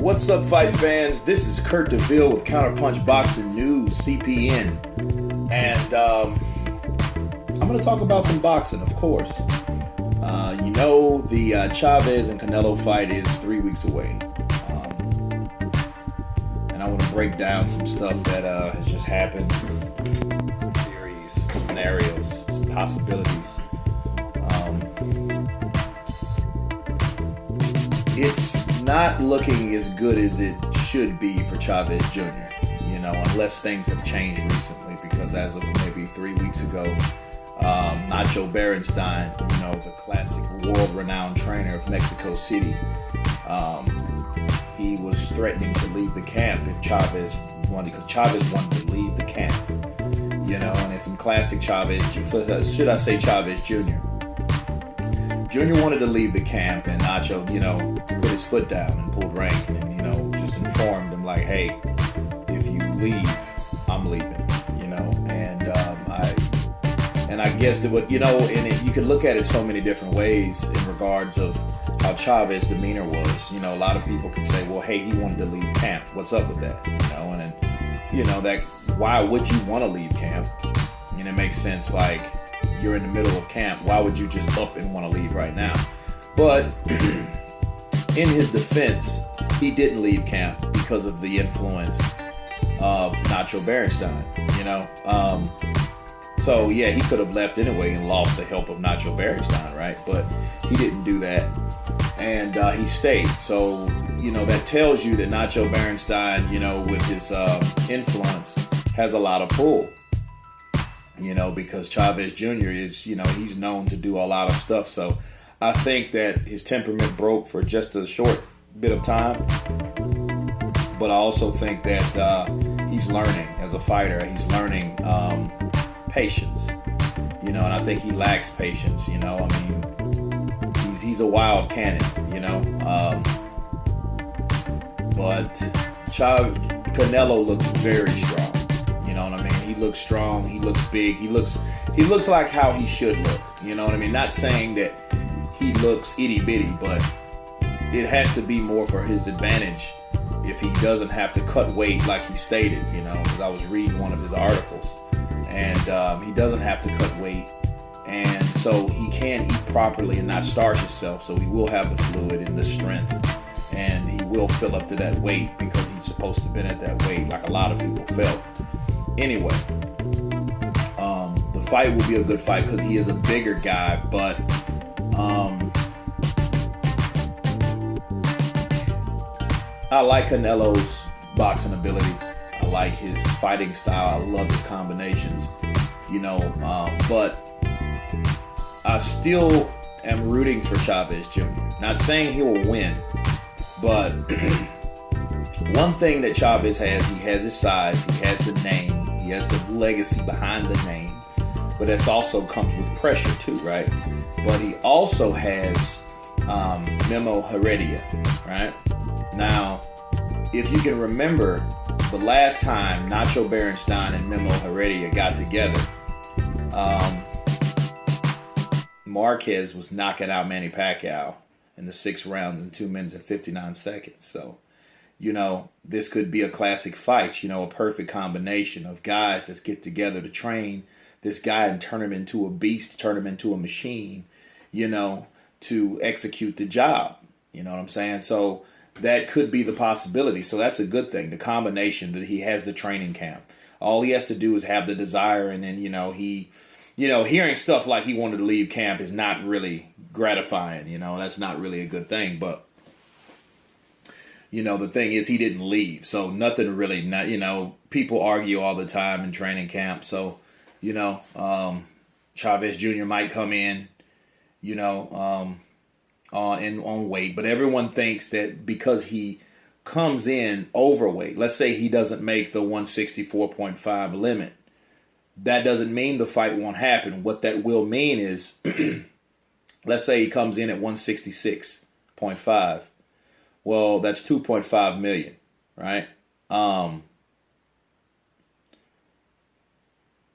What's up, fight fans? This is Kurt DeVille with Counterpunch Boxing News, CPN. And I'm going to talk about some boxing, of course. The Chavez and Canelo fight is 3 weeks away. And I want to break down some stuff that has just happened. Some theories, scenarios, some possibilities. It's not looking as good as it should be for Chavez Jr., unless things have changed recently, because as of maybe 3 weeks ago, Nacho Berenstein, the classic world-renowned trainer of Mexico City, he was threatening to leave the camp if Chavez wanted, because Chavez wanted to leave the camp, and it's some classic Chavez, should I say Chavez Jr. Junior wanted to leave the camp, and Nacho, put his foot down and pulled rank, and just informed him like, hey, if you leave, I'm leaving, and I guess that what, you can look at it so many different ways in regards of how Chavez's demeanor was. A lot of people could say, well, hey, he wanted to leave camp. What's up with that? And then, that why would you want to leave camp? It makes sense, like, you're in the middle of camp. Why would you just up and want to leave right now? But in his defense, he didn't leave camp because of the influence of Nacho Berenstein, So, yeah, he could have left anyway and lost the help of Nacho Berenstein, right? But he didn't do that, and he stayed. So, that tells you that Nacho Berenstein, with his influence, has a lot of pull. Because Chavez Jr. is, he's known to do a lot of stuff. So I think that his temperament broke for just a short bit of time. But I also think that he's learning as a fighter. He's learning patience, and I think he lacks patience, he's a wild cannon, but Canelo looks very strong. He looks strong. He looks big. He looks like how he should look. Not saying that he looks itty bitty, but it has to be more for his advantage if he doesn't have to cut weight like he stated. Because I was reading one of his articles, and he doesn't have to cut weight, and so he can eat properly and not starve himself. So he will have the fluid and the strength, and he will fill up to that weight because he's supposed to have been at that weight, like a lot of people felt. Anyway, the fight will be a good fight because he is a bigger guy, but I like Canelo's boxing ability. I like his fighting style. I love his combinations, but I still am rooting for Chavez Jr. Not saying he will win, but one thing that Chavez has, he has his size, he has the name, he has the legacy behind the name, but that also comes with pressure too, right? But he also has Memo Heredia, right? Now, if you can remember, the last time Nacho Berenstein and Memo Heredia got together, Marquez was knocking out Manny Pacquiao in the 6 rounds in 2 minutes and 59 seconds. So, this could be a classic fight, a perfect combination of guys that get together to train this guy and turn him into a beast, turn him into a machine, to execute the job. You know what I'm saying? So that could be the possibility. So that's a good thing, the combination that he has the training camp. All he has to do is have the desire, and then, hearing stuff like he wanted to leave camp is not really gratifying, that's not really a good thing, but the thing is, he didn't leave, so nothing really, people argue all the time in training camp, so, Chavez Jr. might come in, on weight, but everyone thinks that because he comes in overweight, let's say he doesn't make the 164.5 limit, that doesn't mean the fight won't happen. What that will mean is, let's say he comes in at 166.5. Well, that's 2.5 million, right? No,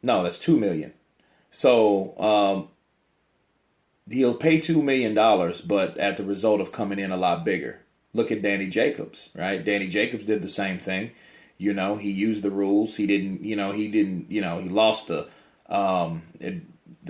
that's 2 million. So he'll pay $2 million, but at the result of coming in a lot bigger. Look at Danny Jacobs, right? Danny Jacobs did the same thing. He used the rules. He lost the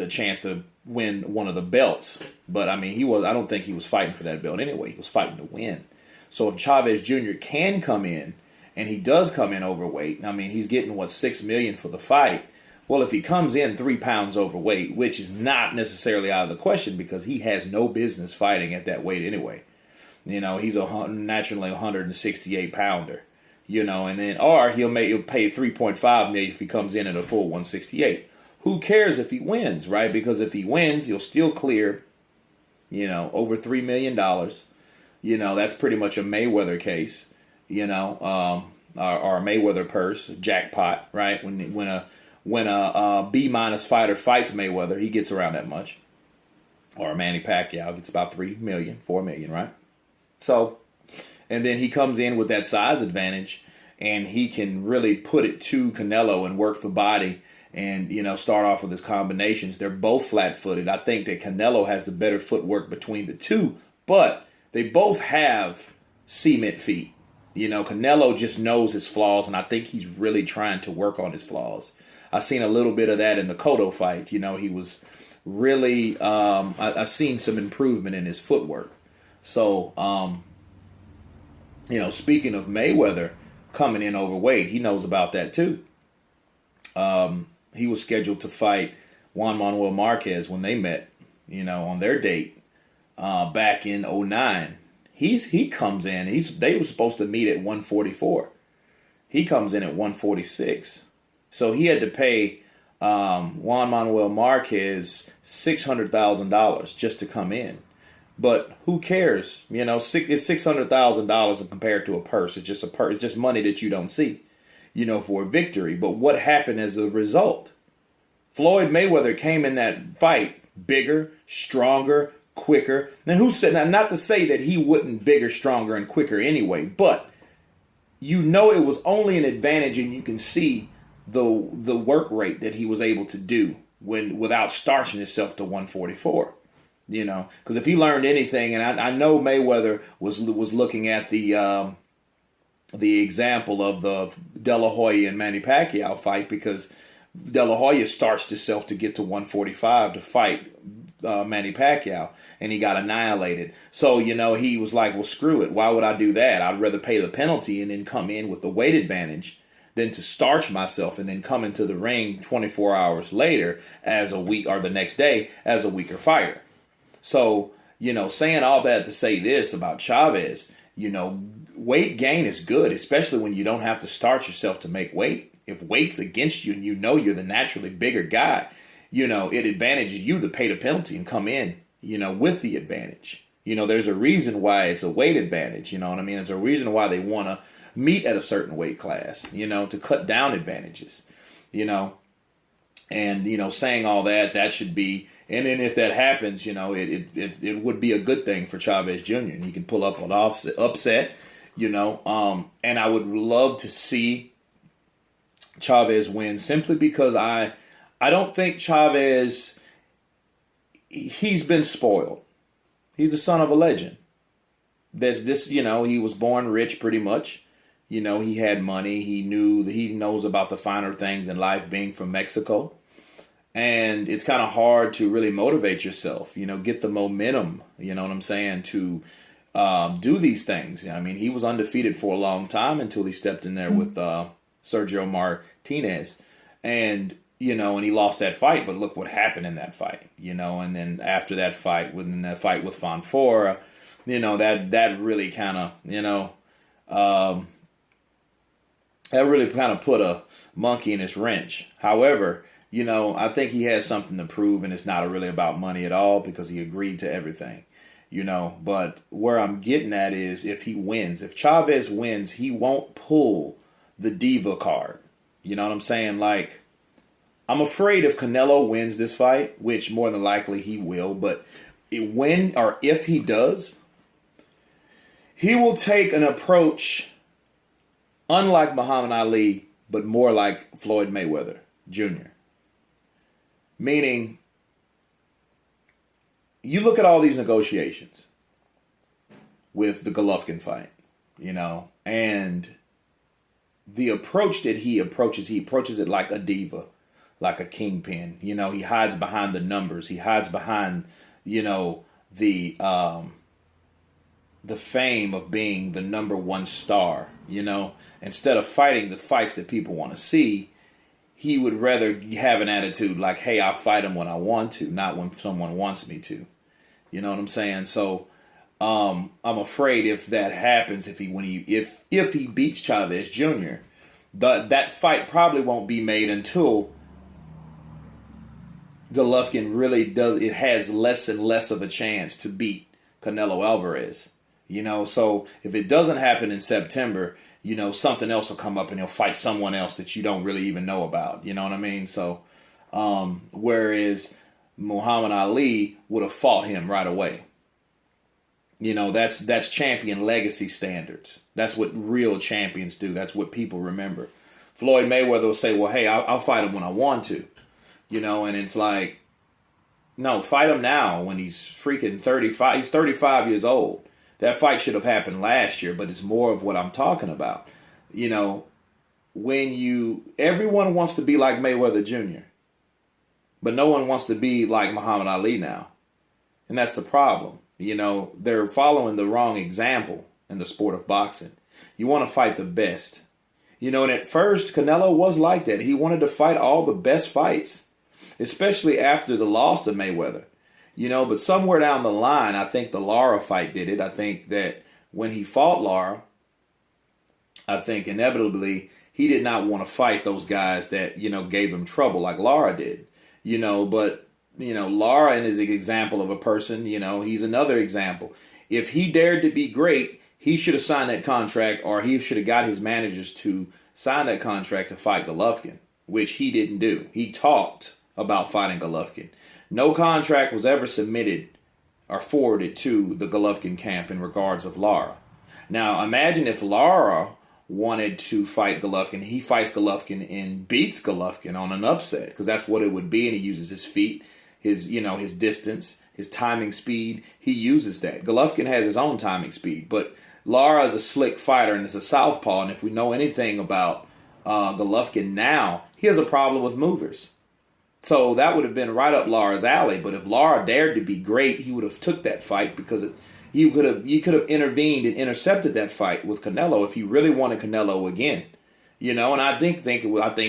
chance to win one of the belts. But I don't think he was fighting for that belt anyway. He was fighting to win. So if Chavez Jr. can come in, and he does come in overweight, he's getting $6 million for the fight. Well, if he comes in 3 pounds overweight, which is not necessarily out of the question because he has no business fighting at that weight anyway. He's a naturally 168 pounder. And then or he'll pay $3.5 million if he comes in at a full 168. Who cares if he wins, right? Because if he wins, he'll still clear, over $3 million. That's pretty much a Mayweather case. Or a Mayweather purse, jackpot, right? When a B- fighter fights Mayweather, he gets around that much. Or Manny Pacquiao gets about 3 million, 4 million, right? So, and then he comes in with that size advantage, and he can really put it to Canelo and work the body and, start off with his combinations. They're both flat-footed. I think that Canelo has the better footwork between the two, but they both have cement feet. Canelo just knows his flaws, and I think he's really trying to work on his flaws. I've seen a little bit of that in the Cotto fight. He was really, I've seen some improvement in his footwork. So, speaking of Mayweather coming in overweight, he knows about that too. He was scheduled to fight Juan Manuel Marquez when they met, on their date back in 2009. He comes in. They were supposed to meet at 144. He comes in at 146. So he had to pay Juan Manuel Marquez $600,000 just to come in. But who cares? It's $600,000 compared to a purse. It's just It's just money that you don't see, for a victory. But what happened as a result? Floyd Mayweather came in that fight bigger, stronger, quicker. And who said, now, not to say that he wouldn't bigger, stronger, and quicker anyway, but it was only an advantage, and you can see the work rate that he was able to do without starching himself to 144. Because if he learned anything, and I know Mayweather was looking at the example of the De La Hoya and Manny Pacquiao fight, because De La Hoya starched himself to get to 145 to fight Manny Pacquiao, and he got annihilated. So, he was like, well, screw it. Why would I do that? I'd rather pay the penalty and then come in with the weight advantage than to starch myself and then come into the ring 24 hours later the next day as a weaker fighter. So, saying all that to say this about Chavez, weight gain is good, especially when you don't have to starch yourself to make weight. If weight's against you and you're the naturally bigger guy, it advantages you to pay the penalty and come in, with the advantage. There's a reason why it's a weight advantage, There's a reason why they want to meet at a certain weight class, to cut down advantages, and, saying all that should be, and then if that happens, it would be a good thing for Chavez Jr. and he can pull up an upset, and I would love to see Chavez win simply because I don't think Chavez, he's been spoiled. He's the son of a legend. There's this, he was born rich pretty much. He had money. He knows about the finer things in life, being from Mexico. And it's kind of hard to really motivate yourself, get the momentum, to do these things. He was undefeated for a long time until he stepped in there with Sergio Martinez. And, and he lost that fight. But look what happened in that fight, and then after that fight, within that fight with Fonfora, that really kind of, that really kind of put a monkey in his wrench. However, I think he has something to prove, and it's not really about money at all because he agreed to everything, But where I'm getting at is if Chavez wins, he won't pull the diva card. You know what I'm saying? Like, I'm afraid if Canelo wins this fight, which more than likely he will, but if he does, he will take an approach unlike Muhammad Ali, but more like Floyd Mayweather Jr. Meaning, you look at all these negotiations. with the Golovkin fight, and the approach that he approaches it like a diva, like a kingpin. He hides behind the numbers. He hides behind, the fame of being the number one star. Instead of fighting the fights that people want to see, he would rather have an attitude like, hey, I'll fight him when I want to, not when someone wants me to. You know what I'm saying? So I'm afraid if that happens, if he beats Chavez Jr., that fight probably won't be made until Golovkin it has less and less of a chance to beat Canelo Alvarez. So if it doesn't happen in September, something else will come up and he'll fight someone else that you don't really even know about. You know what I mean? So, whereas Muhammad Ali would have fought him right away. That's champion legacy standards. That's what real champions do. That's what people remember. Floyd Mayweather will say, well, hey, I'll fight him when I want to. And it's like, no, fight him now when he's freaking 35. He's 35 years old. That fight should have happened last year, but it's more of what I'm talking about. Everyone wants to be like Mayweather Jr., but no one wants to be like Muhammad Ali now. And that's the problem. They're following the wrong example in the sport of boxing. You want to fight the best. And at first, Canelo was like that. He wanted to fight all the best fights, especially after the loss to Mayweather. But somewhere down the line, I think the Lara fight did it. I think that when he fought Lara, I think inevitably he did not want to fight those guys that, gave him trouble like Lara did. But Lara is an example of a person, he's another example. If he dared to be great, he should have signed that contract, or he should have got his managers to sign that contract to fight Golovkin, which he didn't do. He talked about fighting Golovkin. No contract was ever submitted or forwarded to the Golovkin camp in regards of Lara. Now, imagine if Lara wanted to fight Golovkin. He fights Golovkin and beats Golovkin on an upset, because that's what it would be, and he uses his feet, his distance, his timing speed. He uses that. Golovkin has his own timing speed, but Lara is a slick fighter and is a southpaw, and if we know anything about Golovkin now, he has a problem with movers. So that would have been right up Lara's alley. But if Lara dared to be great, he would have took that fight, because he could have intervened and intercepted that fight with Canelo if he really wanted Canelo again. And I think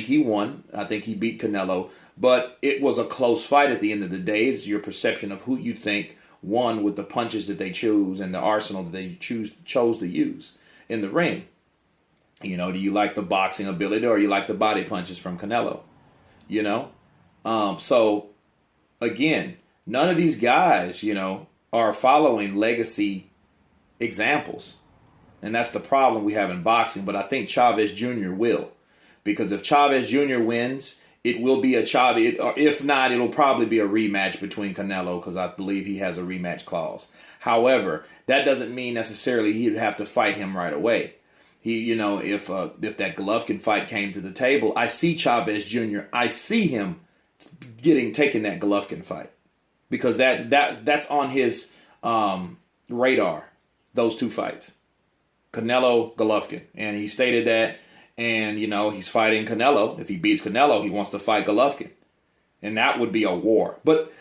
he won. I think he beat Canelo, but it was a close fight at the end of the day. It's your perception of who you think won with the punches that they choose and the arsenal that they chose to use in the ring. Do you like the boxing ability, or you like the body punches from Canelo? So, again, none of these guys, are following legacy examples. And that's the problem we have in boxing. But I think Chavez Jr. will. Because if Chavez Jr. wins, it will be a Chavez. Or if not, it'll probably be a rematch between Canelo, because I believe he has a rematch clause. However, that doesn't mean necessarily he'd have to fight him right away. If that Golovkin fight came to the table, I see Chavez Jr. I see him taking that Golovkin fight, because that's on his radar. Those two fights, Canelo, Golovkin, and he stated that. And he's fighting Canelo. If he beats Canelo, he wants to fight Golovkin, and that would be a war. But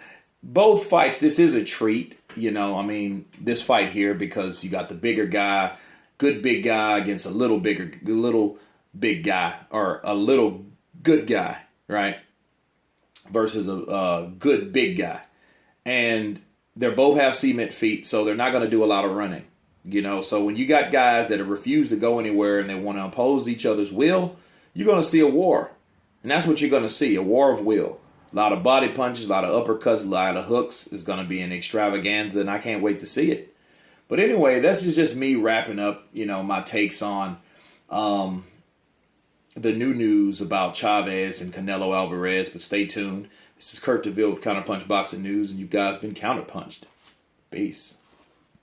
both fights, this is a treat. This fight here, because you got the bigger guy, good big guy against a little big guy, or a little good guy, right? Versus a good big guy. And they both have cement feet, so they're not going to do a lot of running. So when you got guys that refuse to go anywhere and they want to oppose each other's will, you're going to see a war. And that's what you're going to see, a war of will. A lot of body punches, a lot of uppercuts, a lot of hooks. Is going to be an extravaganza, and I can't wait to see it. But anyway, this is just me wrapping up, my takes on the new news about Chavez and Canelo Alvarez. But stay tuned. This is Kurt DeVille with Counterpunch Boxing News, and you guys been counterpunched. Peace.